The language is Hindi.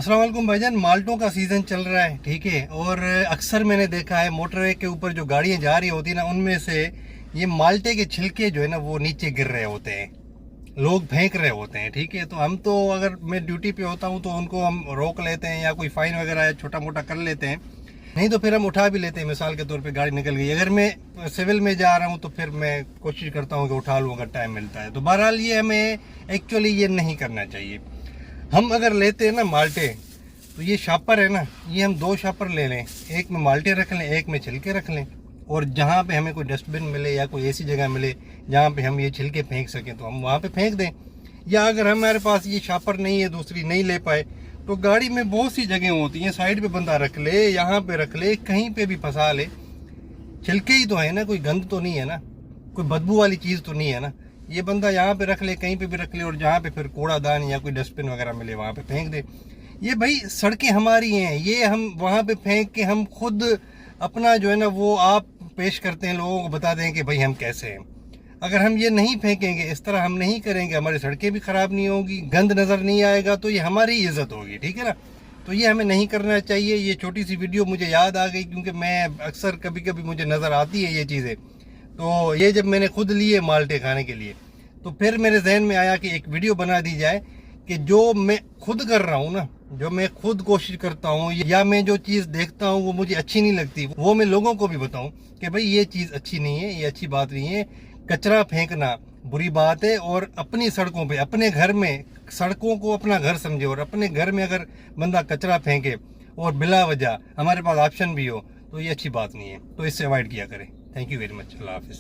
अस्सलाम वालेकुम भाईजान। माल्टों का सीज़न चल रहा है, ठीक है। और अक्सर मैंने देखा है मोटरवे के ऊपर जो गाड़ियां जा रही होती है ना, उनमें से ये माल्टे के छिलके जो है ना वो नीचे गिर रहे होते हैं, लोग फेंक रहे होते हैं, ठीक है। तो हम तो अगर मैं ड्यूटी पे होता हूँ तो उनको हम रोक लेते हैं या कोई फाइन वगैरह छोटा मोटा कर लेते हैं, नहीं तो फिर हम उठा भी लेते हैं। मिसाल के तौर पे गाड़ी निकल गई, अगर मैं सिविल में जा रहा हूँ तो फिर मैं कोशिश करता हूँ कि उठा लूँ अगर टाइम मिलता है। तो बहरहाल ये हमें एक्चुअली ये नहीं करना चाहिए। हम अगर लेते हैं ना माल्टे, तो ये शापर है ना, ये हम 2 शापर ले लें, एक में माल्टे रख लें, एक में छिलके रख लें। और जहाँ पे हमें कोई डस्टबिन मिले या कोई ऐसी जगह मिले जहाँ पे हम ये छिलके फेंक सकें तो हम वहाँ पे फेंक दें। या अगर हमारे पास ये शापर नहीं है, दूसरी नहीं ले पाए, तो गाड़ी में बहुत सी जगह होती हैं, साइड पे बंदा रख ले, यहाँ पे रख ले, कहीं पे भी फंसा ले। छिलके ही तो है ना, कोई गंद तो नहीं है ना, कोई बदबू वाली चीज़ तो नहीं है ना। ये बंदा यहाँ पे रख ले, कहीं पे भी रख ले, और जहाँ पे फिर कूड़ादान या कोई डस्टबिन वगैरह मिले वहाँ पे फेंक दे। ये भाई सड़कें हमारी हैं, ये हम वहाँ पे फेंक के हम खुद अपना जो है ना वो आप पेश करते हैं, लोगों को बता दें कि भाई हम कैसे हैं। अगर हम ये नहीं फेंकेंगे, इस तरह हम नहीं करेंगे, हमारी सड़कें भी ख़राब नहीं होगी, गंद नज़र नहीं आएगा, तो ये हमारी इज्जत होगी, ठीक है ना। तो ये हमें नहीं करना चाहिए। ये छोटी सी वीडियो मुझे याद आ गई क्योंकि मैं अक्सर कभी कभी मुझे नज़र आती है ये चीज़ें। तो ये जब मैंने खुद लिए माल्टे खाने के लिए, तो फिर मेरे जहन में आया कि एक वीडियो बना दी जाए कि जो मैं खुद कर रहा हूँ ना, जो मैं खुद कोशिश करता हूँ, या मैं जो चीज़ देखता हूँ वो मुझे अच्छी नहीं लगती, वो मैं लोगों को भी बताऊँ कि भाई ये चीज़ अच्छी नहीं है, ये अच्छी बात नहीं है। कचरा फेंकना बुरी बात है, और अपनी सड़कों पे, अपने घर में, सड़कों को अपना घर समझे, और अपने घर में अगर बंदा कचरा फेंके और बिला वजह हमारे पास ऑप्शन भी हो, तो ये अच्छी बात नहीं है। तो इससे अवॉइड किया करें। Thank you very much. अल्लाह हाफिज़।